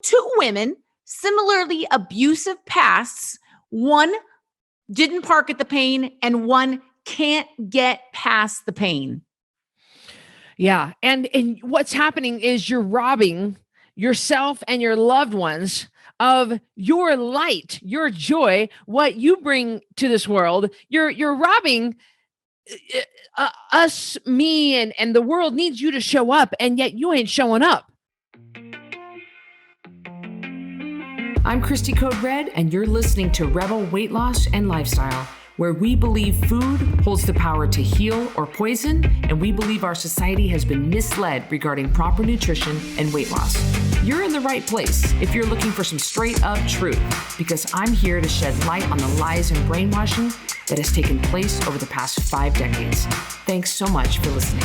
two women, similarly abusive pasts. One didn't park at the pain and one can't get past the pain. Yeah. And what's happening is you're robbing yourself and your loved ones of your light, your joy, what you bring to this world. You're robbing us, me, and the world needs you to show up, and yet you ain't showing up. I'm Cristy Code Red, and you're listening to Rebel Weight Loss and Lifestyle, where we believe food holds the power to heal or poison, and we believe our society has been misled regarding proper nutrition and weight loss. You're in the right place if you're looking for some straight up truth, because I'm here to shed light on the lies and brainwashing that has taken place over the past 5 decades. Thanks so much for listening.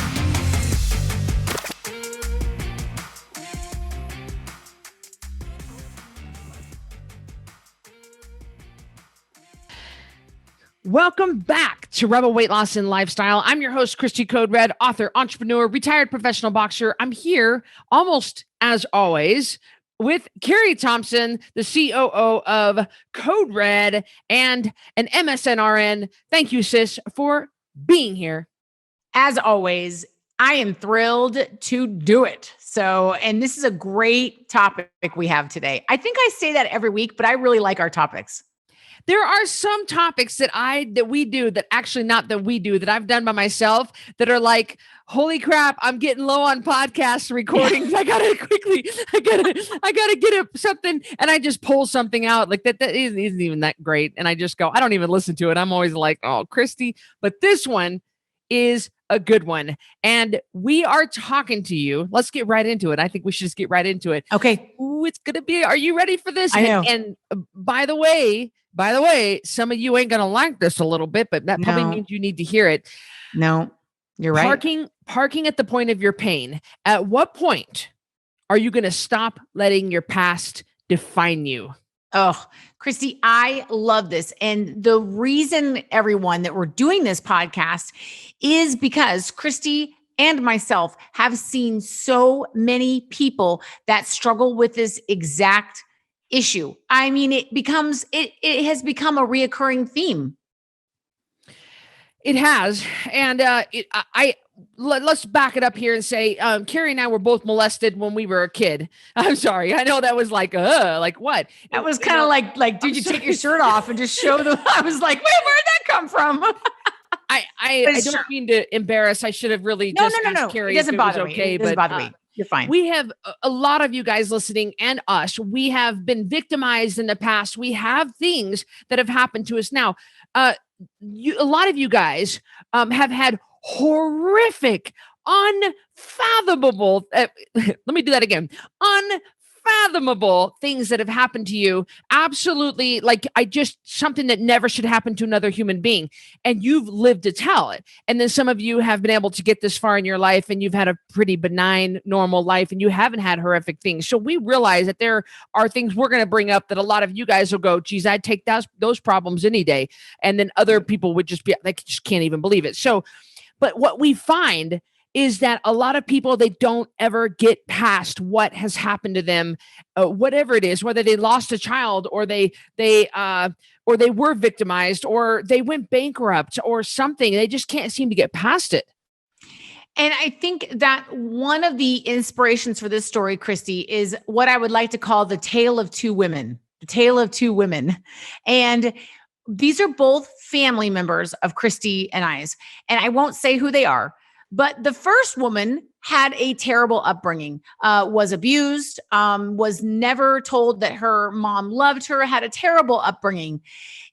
Welcome back to Rebel Weight Loss and Lifestyle. I'm your host, Cristy Code Red, author, entrepreneur, retired professional boxer. I'm here almost as always with Cari Thompson, the COO of Code Red and an MSNRN. Thank you, sis, for being here. As always, I am thrilled to do it. So, and this is a great topic we have today. I think I say that every week, but I really like our topics. There are some topics that I've done by myself that are like, holy crap, I'm getting low on podcast recordings. I gotta get something. And I just pull something out like that isn't even that great. And I just go, I don't even listen to it. I'm always like, oh, Cristy, but this one is a good one. And we are talking to you. Let's get right into it. I think we should just get right into it. Okay. Ooh, it's going to be, are you ready for this? I know. And by the way, some of you ain't going to like this a little bit, but that probably means you need to hear it. No, you're right. Parking at the point of your pain. At what point are you going to stop letting your past define you? Oh, Cristy, I love this. And the reason, everyone, that we're doing this podcast is because Cristy and myself have seen so many people that struggle with this exact issue. I mean, it has become a reoccurring theme. It has. And let's back it up here and say, Cari and I were both molested when we were a kid. I'm sorry. I know that was like what? That was kind of like, dude, you take your shirt off and just show them. I was like, wait, where'd that come from? I don't mean to embarrass. I should have really just asked Cari. It doesn't bother me. Okay, it doesn't bother me. You're fine. We have a lot of you guys listening and us. We have been victimized in the past. We have things that have happened to us now. A lot of you guys have had horrific, unfathomable, let me do that again, unfathomable things that have happened to you. Absolutely, something that never should happen to another human being. And you've lived to tell it. And then some of you have been able to get this far in your life and you've had a pretty benign, normal life and you haven't had horrific things. So we realize that there are things we're going to bring up that a lot of you guys will go, geez, I'd take those problems any day. And then other people would just can't even believe it. So, but what we find is that a lot of people, they don't ever get past what has happened to them, whatever it is, whether they lost a child or they were victimized or they went bankrupt or something. They just can't seem to get past it. And I think that one of the inspirations for this story, Cristy, is what I would like to call the tale of two women. The tale of two women. And these are both family members of Cristy and I's. And I won't say who they are. But the first woman had a terrible upbringing, was abused, was never told that her mom loved her, had a terrible upbringing,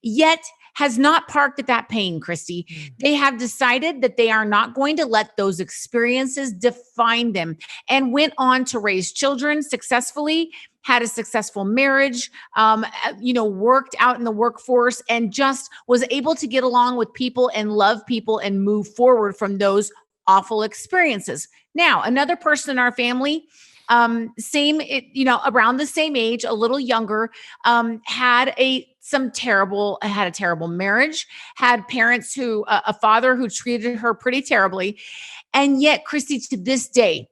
yet has not parked at that pain, Cristy. They have decided that they are not going to let those experiences define them and went on to raise children successfully, had a successful marriage, worked out in the workforce and just was able to get along with people and love people and move forward from those awful experiences. Now, another person in our family, around the same age, a little younger, had a terrible marriage, had parents a father who treated her pretty terribly. And yet Cristy to this day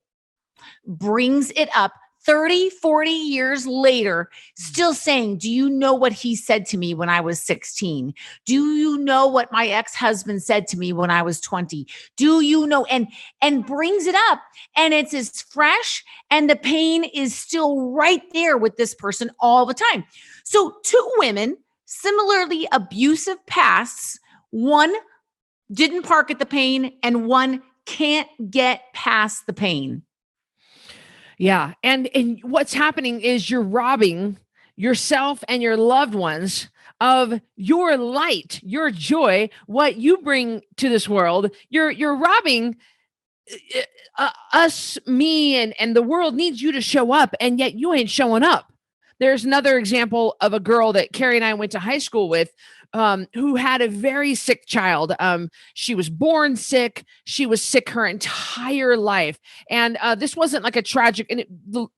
brings it up 30, 40 years later, still saying, do you know what he said to me when I was 16? Do you know what my ex-husband said to me when I was 20? Do you know? And brings it up, and it's as fresh, and the pain is still right there with this person all the time. So 2 women, similarly abusive pasts, one didn't park at the pain, and one can't get past the pain. Yeah. And what's happening is you're robbing yourself and your loved ones of your light, your joy, what you bring to this world. You're robbing us, me, and the world needs you to show up, and yet you ain't showing up. There's another example of a girl that Cari and I went to high school with, who had a very sick child. She was born sick. She was sick her entire life. And this wasn't like a tragic,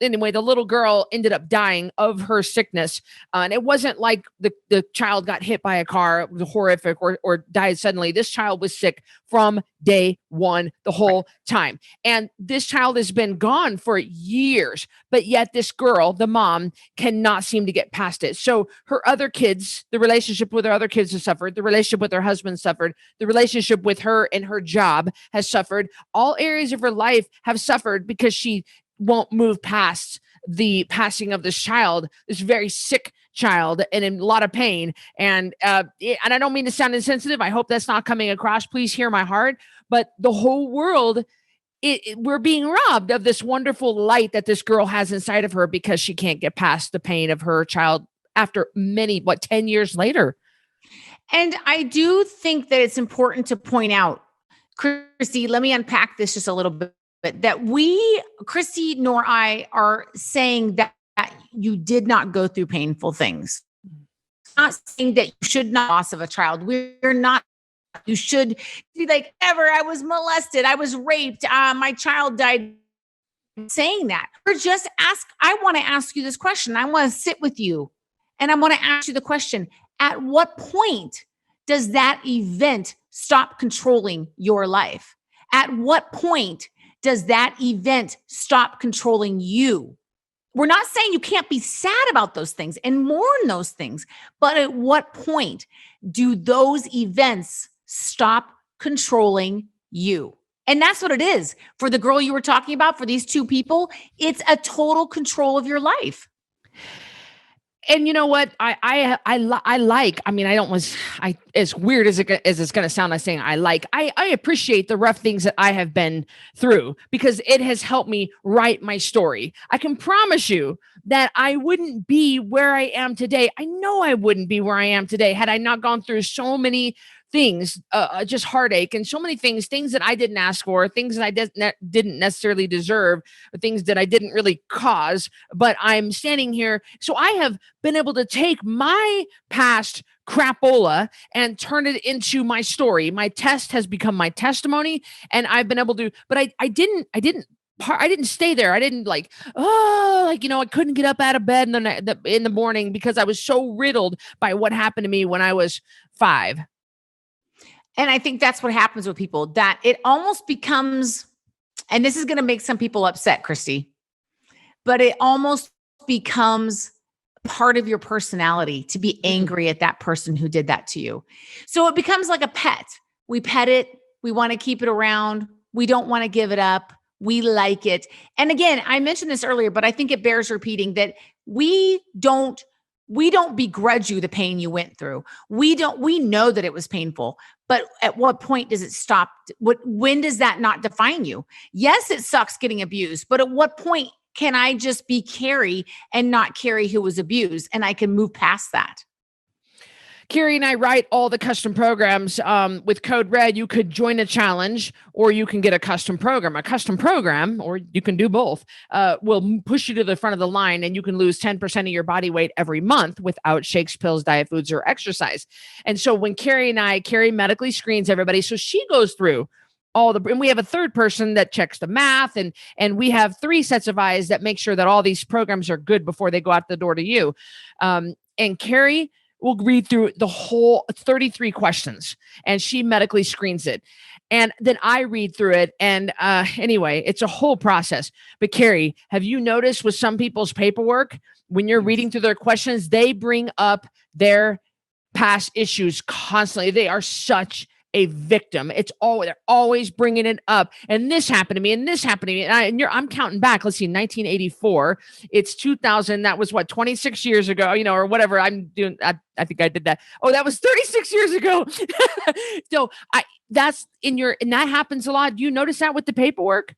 anyway, the little girl ended up dying of her sickness. And it wasn't like the child got hit by a car, it was horrific, or died suddenly. This child was sick from day one, the whole time. And this child has been gone for years, but yet this girl, the mom, cannot seem to get past it. So her other kids, the relationship with her other kids has suffered. The relationship with her husband suffered. The relationship with her and her job has suffered. All areas of her life have suffered because she won't move past the passing of this child, this very sick child, and in a lot of pain. And I don't mean to sound insensitive. I hope that's not coming across. Please hear my heart. But the whole world, we're being robbed of this wonderful light that this girl has inside of her because she can't get past the pain of her child after 10 years later. And I do think that it's important to point out, Cristy, let me unpack this just a little bit, that Cristy nor I are saying that you did not go through painful things. Not saying that you should not loss of a child. We're not, you should be like, ever, I was molested, I was raped, my child died. Saying that. Or just I want to ask you this question. I want to sit with you and I want to ask you the question. At what point does that event stop controlling your life? At what point does that event stop controlling you? We're not saying you can't be sad about those things and mourn those things, but at what point do those events stop controlling you? And that's what it is. For the girl you were talking about, for these 2 people, it's a total control of your life. And you know what? I as weird as it's going to sound, I'm saying I appreciate the rough things that I have been through because it has helped me write my story. I can promise you that I wouldn't be where I am today. I know I wouldn't be where I am today had I not gone through so many things, just heartache and so many things that I didn't ask for, things that I didn't necessarily deserve, things that I didn't really cause, but I'm standing here. So I have been able to take my past crapola and turn it into my story. My test has become my testimony, and I've been able to, but I didn't stay there. I didn't I couldn't get up out of bed in the morning because I was so riddled by what happened to me when I was 5. And I think that's what happens with people, that it almost becomes, and this is going to make some people upset, Cristy, but it almost becomes part of your personality to be angry at that person who did that to you. So it becomes like a pet. We pet it. We want to keep it around. We don't want to give it up. We like it. And again, I mentioned this earlier, but I think it bears repeating that we don't begrudge you the pain you went through. We know that it was painful, but at what point does it stop? When does that not define you? Yes, it sucks getting abused, but at what point can I just be Cari and not Cari who was abused, and I can move past that? Cari and I write all the custom programs with Code Red. You could join a challenge or you can get a custom program. A custom program, or you can do both, will push you to the front of the line and you can lose 10% of your body weight every month without shakes, pills, diet foods, or exercise. And so when Cari medically screens everybody, so she goes through and we have a third person that checks the math, and we have 3 sets of eyes that make sure that all these programs are good before they go out the door to you. And Cari will read through the whole 33 questions, and she medically screens it. And then I read through it. And anyway, it's a whole process. But Cari, have you noticed with some people's paperwork, when you're reading through their questions, they bring up their past issues constantly. They are such a victim. They're always bringing it up. And this happened to me, and this happened to me. And I'm counting back. Let's see, 1984. It's 2000. That was what, 26 years ago, or whatever I'm doing. I think I did that. Oh, that was 36 years ago. So and that happens a lot. Do you notice that with the paperwork?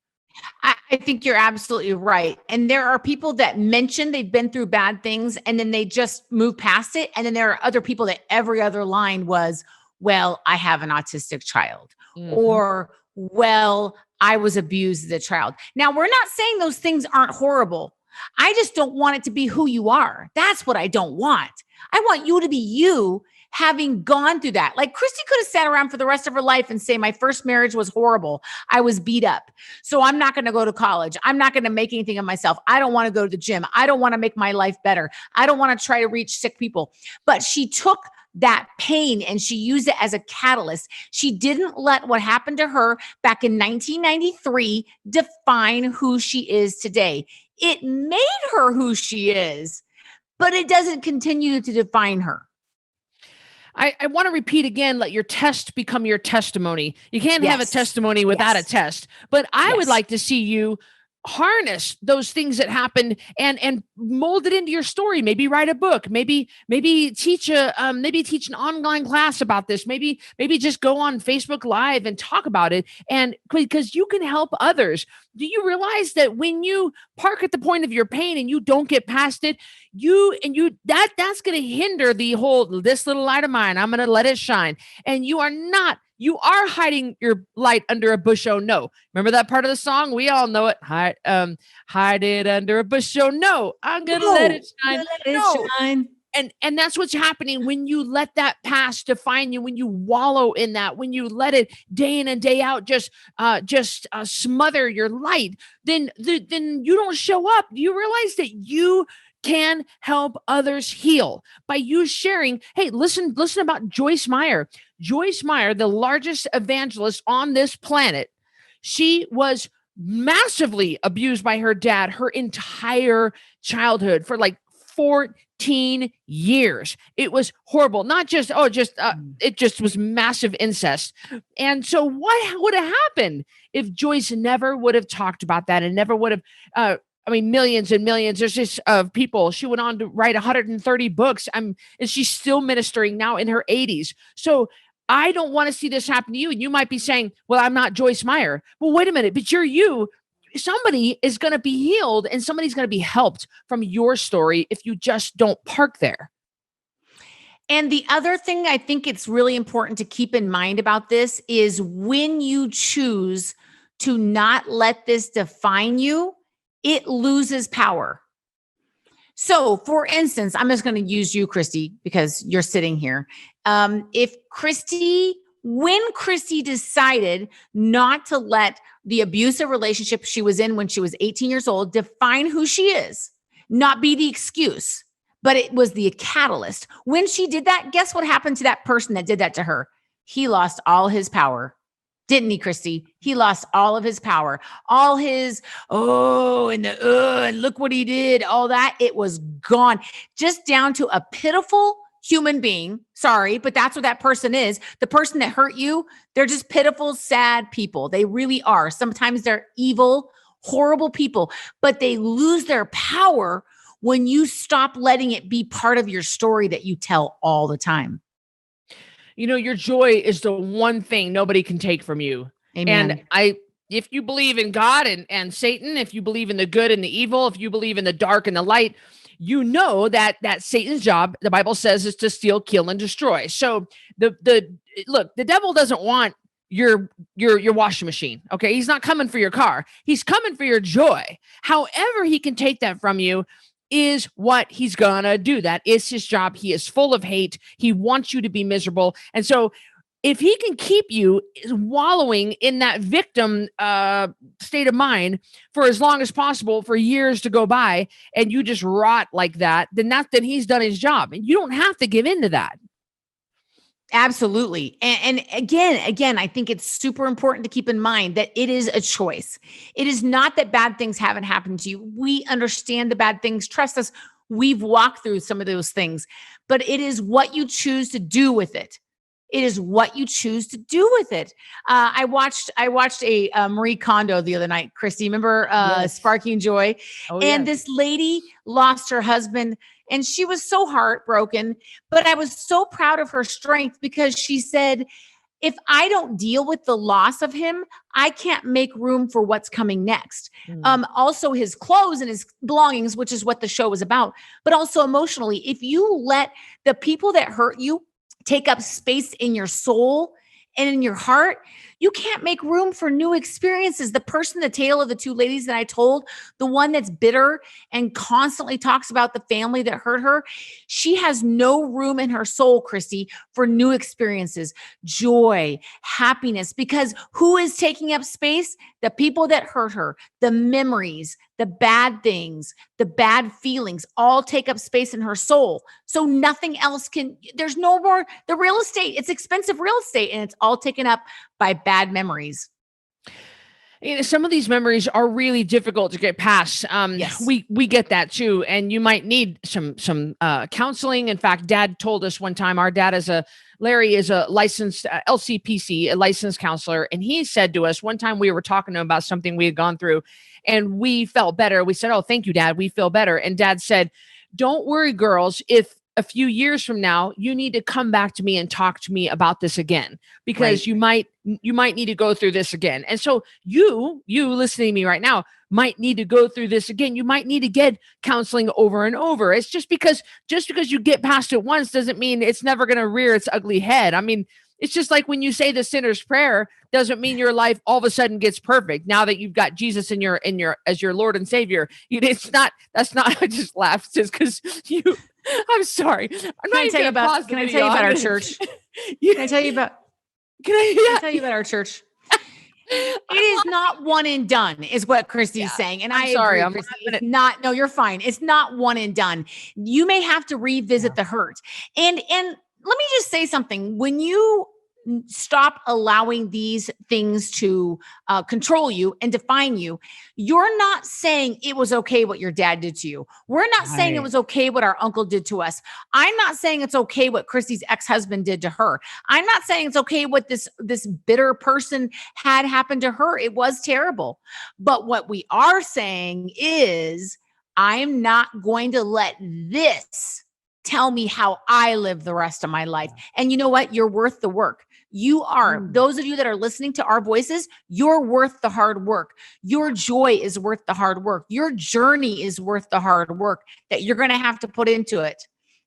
I think you're absolutely right. And there are people that mention they've been through bad things and then they just move past it. And then there are other people that every other line was, well, I have an autistic child, or, well, I was abused as a child. Now, we're not saying those things aren't horrible. I just don't want it to be who you are. That's what I don't want. I want you to be you, having gone through that. Like Cristy could have sat around for the rest of her life and say, my first marriage was horrible. I was beat up. So I'm not going to go to college. I'm not going to make anything of myself. I don't want to go to the gym. I don't want to make my life better. I don't want to try to reach sick people. But she took that pain and she used it as a catalyst. She didn't let what happened to her back in 1993 define who she is today. It made her who she is, but it doesn't continue to define her. I want to repeat again, let your test become your testimony. You can't have a testimony without a test, but I would like to see you harness those things that happened and mold it into your story. Maybe write a book, maybe teach an online class about this. Maybe just go on Facebook Live and talk about it. And because you can help others. Do you realize that when you park at the point of your pain and you don't get past it, that's going to hinder the whole, this little light of mine, I'm going to let it shine. And you are hiding your light under a bush. Oh no. Remember that part of the song? We all know it. Hide it under a bush. Oh no, I'm going to let it shine. And that's what's happening when you let that past define you, when you wallow in that, when you let it day in and day out, just smother your light, then you don't show up. Do you realize that you can help others heal by you sharing? Hey, listen about Joyce Meyer. Joyce Meyer, the largest evangelist on this planet, she was massively abused by her dad her entire childhood for like 14 years. It was horrible. Not just, it just was massive incest. And so what would have happened if Joyce never would have talked about that and never would have, millions and millions. There's just people. She went on to write 130 books. And she's still ministering now in her 80s. So I don't want to see this happen to you. And you might be saying, well, I'm not Joyce Meyer. Well, wait a minute, but you're you. Somebody is going to be healed and somebody's going to be helped from your story if you just don't park there. And the other thing I think it's really important to keep in mind about this is when you choose to not let this define you, it loses power. So for instance, I'm just going to use you, Cristy, because you're sitting here. When Cristy decided not to let the abusive relationship she was in when she was 18 years old define who she is, not be the excuse, but it was the catalyst. When she did that, guess what happened to that person that did that to her? He lost all his power. Didn't he, Cristy? He lost all of his power, all his, and look what he did, all that. It was gone, just down to a pitiful human being. Sorry, but that's what that person is. The person that hurt you, they're just pitiful, sad people. They really are. Sometimes they're evil, horrible people, but they lose their power when you stop letting it be part of your story that you tell all the time. Your joy is the one thing nobody can take from you. Amen. And if you believe in God and Satan, if you believe in the good and the evil, if you believe in the dark and the light, you know that Satan's job, the Bible says, is to steal, kill, and destroy. So the devil doesn't want your washing machine. Okay. He's not coming for your car. He's coming for your joy. However, he can take that from you is what he's gonna do. That is his job. He is full of hate. He wants you to be miserable. And so if he can keep you wallowing in that victim state of mind for as long as possible, for years to go by, and you just rot like that, then he's done his job, and you don't have to give in to that. Absolutely. And again, I think it's super important to keep in mind that it is a choice. It is not that bad things haven't happened to you. We understand the bad things. Trust us, we've walked through some of those things, but it is what you choose to do with it. It is what you choose to do with it. I watched a Marie Kondo the other night. Cristy, remember Yes. Sparking Joy? Oh, And yes. this lady lost her husband, and she was so heartbroken. But I was so proud of her strength, because she said, if I don't deal with the loss of him, I can't make room for what's coming next. Also his clothes and his belongings, which is what the show was about, but also emotionally. If you let the people that hurt you take up space in your soul and in your heart, you can't make room for new experiences. The person, the tale of the two ladies that I told, the one that's bitter and constantly talks about the family that hurt her, she has no room in her soul, Cristy, for new experiences, joy, happiness, because who is taking up space? The people that hurt her, the memories, the bad things, the bad feelings all take up space in her soul. So nothing else there's no more, the real estate, it's expensive real estate, and it's all taken up by bad memories. You know, some of these memories are really difficult to get past. Yes. We get that too, and you might need some counseling. In fact, Dad told us one time. Our dad Larry is a licensed LCPC, a licensed counselor, and he said to us one time, we were talking to him about something we had gone through, and we felt better. We said, "Oh, thank you, Dad. We feel better." And Dad said, "Don't worry, girls. If a few years from now, you need to come back to me and talk to me about this again, because you might need to go through this again." And so you listening to me right now might need to go through this again. You might need to get counseling over and over. It's just because you get past it once doesn't mean it's never going to rear its ugly head. I mean, it's just like when you say the sinner's prayer, doesn't mean your life all of a sudden gets perfect now that you've got Jesus in your as your Lord and Savior. That's not. I just laughed just because you. I'm sorry. Can I tell you about our church? Can I tell you about our church? It is not one and done, is what Cristy's saying. And I'm sorry. agree, Cristy. No, you're fine. It's not one and done. You may have to revisit the hurt. And let me just say something. When you stop allowing these things to control you and define you, you're not saying it was okay what your dad did to you. We're not saying it was okay what our uncle did to us. I'm not saying it's okay what Cristy's ex-husband did to her. I'm not saying it's okay what this bitter person had happened to her. It was terrible. But what we are saying is, I'm not going to let this tell me how I live the rest of my life. And you know what? You're worth the work. You are. Those of you that are listening to our voices, you're worth the hard work. Your joy is worth the hard work. Your journey is worth the hard work that you're going to have to put into it.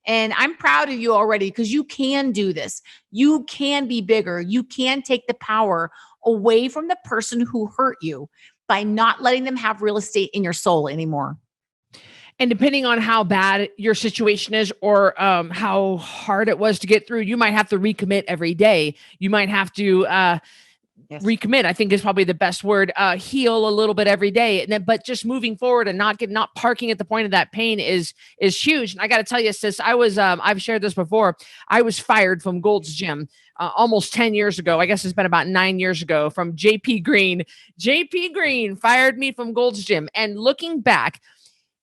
And I'm proud of you already, because you can do this. You can be bigger. You can take the power away from the person who hurt you by not letting them have real estate in your soul anymore. And depending on how bad your situation is, or how hard it was to get through, you might have to recommit every day. You might have to recommit, I think is probably the best word, heal a little bit every day. And then, but just moving forward and not parking at the point of that pain is huge. And I got to tell you, sis, I was, I've shared this before. I was fired from Gold's Gym almost 10 years ago. I guess it's been about 9 years ago, from JP Green. JP Green fired me from Gold's Gym. And looking back,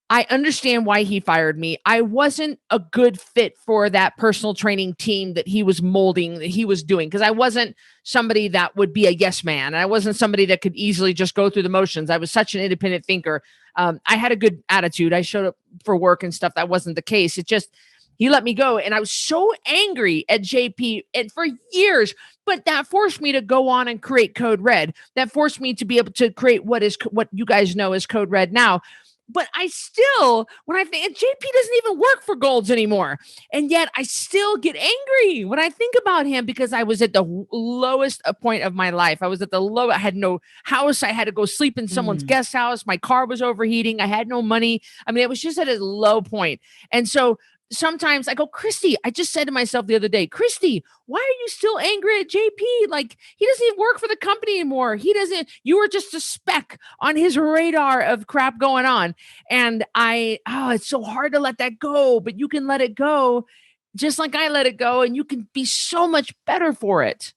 I understand why he fired me. I wasn't a good fit for that personal training team that he was molding, that he was doing, because I wasn't somebody that would be a yes man. I wasn't somebody that could easily just go through the motions. I was such an independent thinker. I had a good attitude. I showed up for work and stuff. That wasn't the case. It just, he let me go. And I was so angry at JP and for years, but that forced me to go on and create Code Red. That forced me to be able to create what you guys know as Code Red now. But I still, when I think, JP doesn't even work for Golds anymore. And yet I still get angry when I think about him, because I was at the lowest point of my life. I was at the low. I had no house. I had to go sleep in someone's guest house. My car was overheating. I had no money. I mean, it was just at a low point. And so sometimes I go, Cristy, I just said to myself the other day, Cristy, why are you still angry at JP? Like, he doesn't even work for the company anymore. You were just a speck on his radar of crap going on. And it's so hard to let that go, but you can let it go just like I let it go, and you can be so much better for it.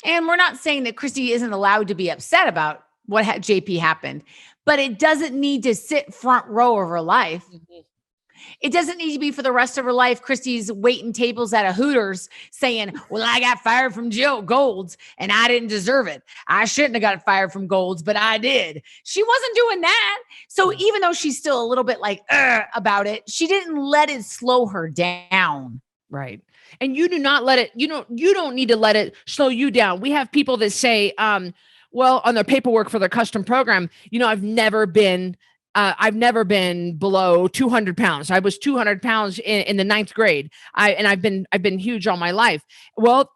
And we're not saying that Cristy isn't allowed to be upset about what JP happened, but it doesn't need to sit front row of her life. Mm-hmm. It doesn't need to be for the rest of her life. Cristy's waiting tables at a Hooters saying, well, I got fired from Gold's and I didn't deserve it. I shouldn't have got fired from Gold's, but I did. She wasn't doing that. So even though she's still a little bit like about it, she didn't let it slow her down. Right. And you do not let it, you don't need to let it slow you down. We have people that say, well, on their paperwork for their custom program, I've never been below 200 pounds. I was 200 pounds in the 9th grade. I've been huge all my life. Well,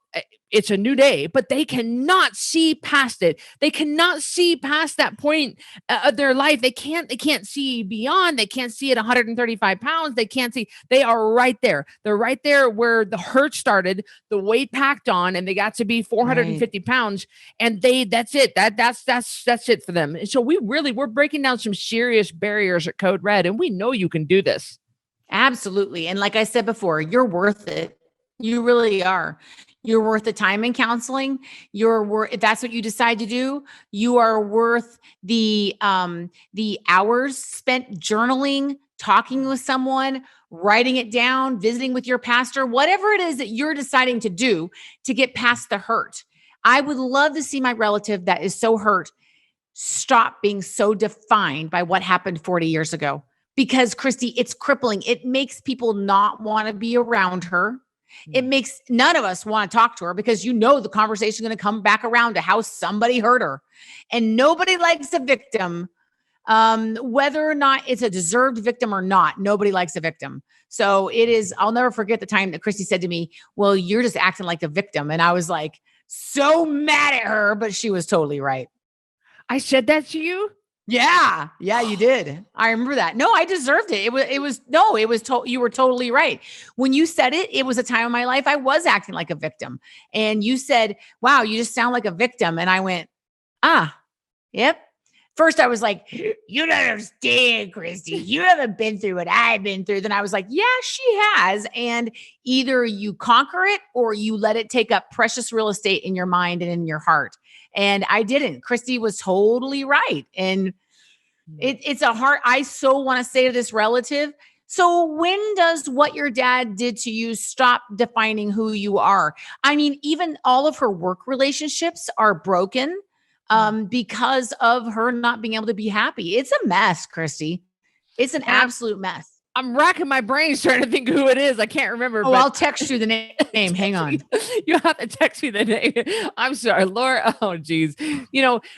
it's a new day, but they cannot see past it. They cannot see past that point of their life. They can't see beyond. They can't see at 135 pounds. They can't see. They are right there. They're right there where the hurt started, the weight packed on, and they got to be 450 pounds. And that's it. That's it for them. And so we're breaking down some serious barriers at Code Red, and we know you can do this. Absolutely. And like I said before, you're worth it. You really are. You're worth the time in counseling. If that's what you decide to do, you are worth the hours spent journaling, talking with someone, writing it down, visiting with your pastor, whatever it is that you're deciding to do to get past the hurt. I would love to see my relative that is so hurt stop being so defined by what happened 40 years ago. Because Cristy, it's crippling. It makes people not want to be around her. It makes none of us want to talk to her because the conversation is going to come back around to how somebody hurt her. And nobody likes a victim, whether or not it's a deserved victim or not. Nobody likes a victim. So I'll never forget the time that Cristy said to me, well, you're just acting like a victim. And I was like, so mad at her, but she was totally right. I said that to you? Yeah, you did. I remember that. No, I deserved it. You were totally right. When you said it, it was a time in my life I was acting like a victim. And you said, wow, you just sound like a victim. And I went, yep. First I was like, you don't understand, Cristy. You haven't been through what I've been through. Then I was like, yeah, she has. And either you conquer it or you let it take up precious real estate in your mind and in your heart. And I didn't. Cristy was totally right. And it's I so want to say to this relative, so when does what your dad did to you stop defining who you are? I mean, even all of her work relationships are broken because of her not being able to be happy. It's a mess, Cristy. It's an absolute mess. I'm racking my brains trying to think who it is. I can't remember. I'll text you the name. Hang on. You have to text me the name. I'm sorry, Laura. Oh, geez.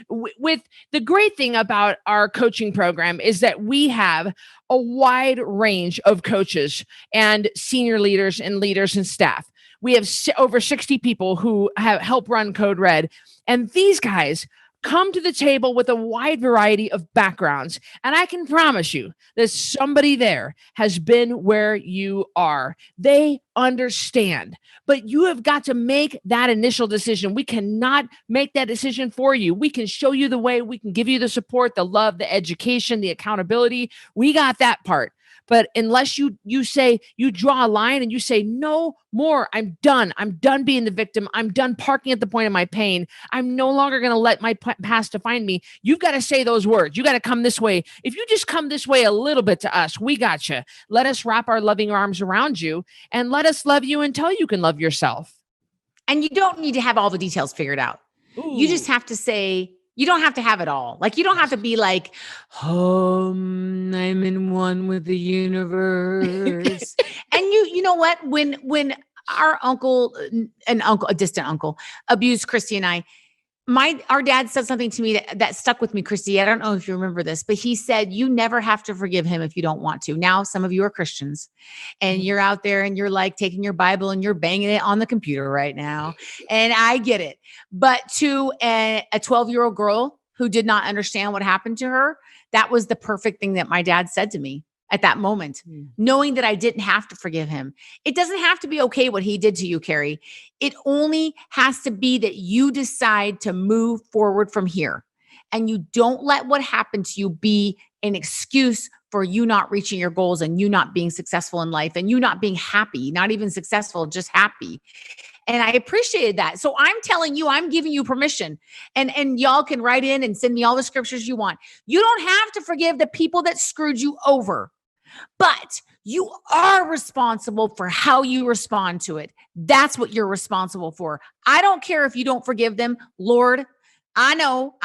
With the great thing about our coaching program is that we have a wide range of coaches and senior leaders and staff. We have over 60 people who have helped run Code Red. And these guys come to the table with a wide variety of backgrounds. And I can promise you that somebody there has been where you are. They understand, but you have got to make that initial decision. We cannot make that decision for you. We can show you the way. We can give you the support, the love, the education, the accountability. We got that part. But unless you draw a line and you say, no more, I'm done. I'm done being the victim. I'm done parking at the point of my pain. I'm no longer going to let my past define me. You've got to say those words. You got to come this way. If you just come this way a little bit to us, we got you. Let us wrap our loving arms around you and let us love you until you can love yourself. And you don't need to have all the details figured out. Ooh. You just have to say, you don't have to have it all. Like, you don't have to be like, I'm in one with the universe. And you know what? When our a distant uncle abused Cristy and I, our dad said something to me that stuck with me, Cristy. I don't know if you remember this, but he said, you never have to forgive him if you don't want to. Now, some of you are Christians and you're out there and you're like taking your Bible and you're banging it on the computer right now. And I get it. But to a 12-year-old girl who did not understand what happened to her, that was the perfect thing that my dad said to me. at that moment, knowing that I didn't have to forgive him. It doesn't have to be okay what he did to you, Cari. It only has to be that you decide to move forward from here. And you don't let what happened to you be an excuse for you not reaching your goals and you not being successful in life and you not being happy, not even successful, just happy. And I appreciated that. So I'm telling you, I'm giving you permission. And y'all can write in and send me all the scriptures you want. You don't have to forgive the people that screwed you over, but you are responsible for how you respond to it. That's what you're responsible for. I don't care if you don't forgive them, Lord. I know,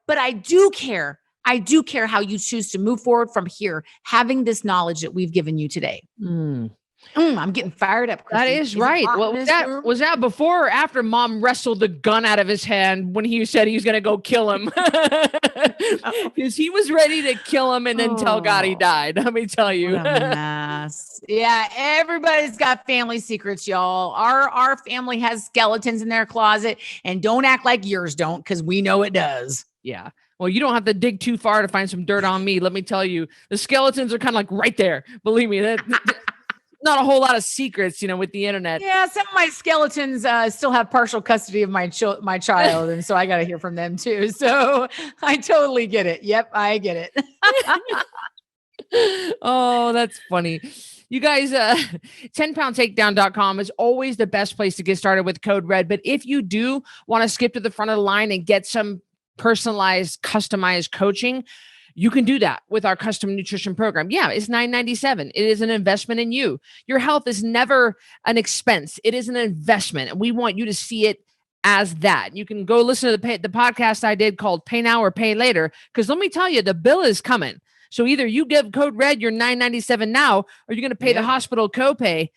but I do care. I do care how you choose to move forward from here, having this knowledge that we've given you today. I'm getting fired up, Cristy. That is right. Well, was that before or after Mom wrestled the gun out of his hand when he said he was going to go kill him? Because he was ready to kill him and then tell God he died. Let me tell you. What a mess. Yeah, everybody's got family secrets, y'all. Our family has skeletons in their closet, and don't act like yours don't, because we know it does. Yeah. Well, you don't have to dig too far to find some dirt on me. Let me tell you, the skeletons are kind of like right there. Believe me, that not a whole lot of secrets, with the internet. Yeah, some of my skeletons still have partial custody of my child, and so I got to hear from them too. So I totally get it. Yep, I get it. Oh, that's funny. You guys, 10poundtakedown.com is always the best place to get started with Code Red. But if you do want to skip to the front of the line and get some personalized, customized coaching, you can do that with our custom nutrition program. Yeah, it's $9.97. It is an investment in you. Your health is never an expense. It is an investment. And we want you to see it as that. You can go listen to the podcast I did called Pay Now or Pay Later. Because let me tell you, the bill is coming. So either you give Code Red your $9.97 now, or you're going to pay the hospital copay.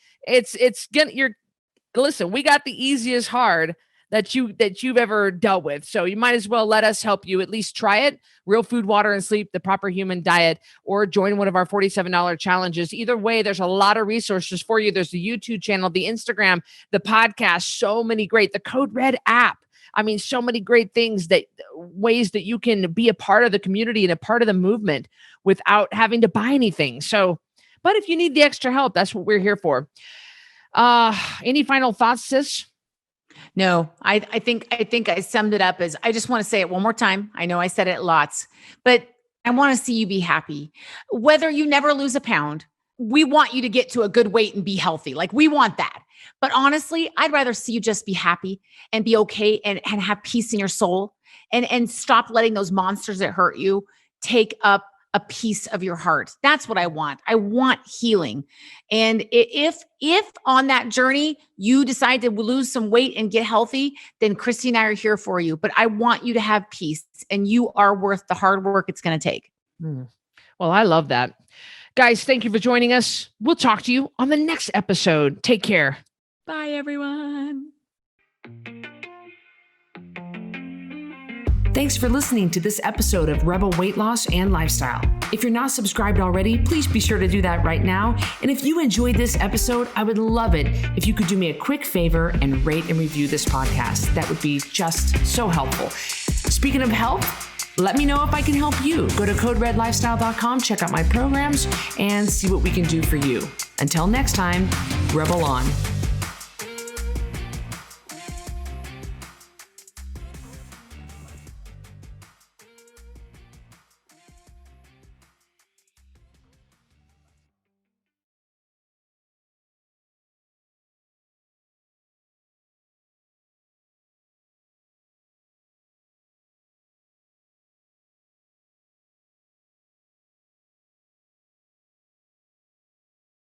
Listen, we got the easiest hard that you've ever dealt with. So you might as well let us help you at least try it. Real food, water, and sleep, the proper human diet, or join one of our $47 challenges. Either way, there's a lot of resources for you. There's the YouTube channel, the Instagram, the podcast, so many great, the Code Red app. I mean, so many great things, ways that you can be a part of the community and a part of the movement without having to buy anything. So, but if you need the extra help, that's what we're here for. Any final thoughts, sis? No, I think I summed it up as, I just want to say it one more time. I know I said it lots, but I want to see you be happy. Whether you never lose a pound, we want you to get to a good weight and be healthy. Like, we want that. But honestly, I'd rather see you just be happy and be okay and have peace in your soul and stop letting those monsters that hurt you take up a piece of your heart. That's what I want. I want healing. And if on that journey you decide to lose some weight and get healthy, then Cristy and I are here for you. But I want you to have peace, and you are worth the hard work it's going to take. Well, I love that. Guys, thank you for joining us. We'll talk to you on the next episode. Take care. Bye, everyone. Thanks for listening to this episode of Rebel Weight Loss and Lifestyle. If you're not subscribed already, please be sure to do that right now. And if you enjoyed this episode, I would love it if you could do me a quick favor and rate and review this podcast. That would be just so helpful. Speaking of help, let me know if I can help you. Go to coderedlifestyle.com, check out my programs, and see what we can do for you. Until next time, Rebel on.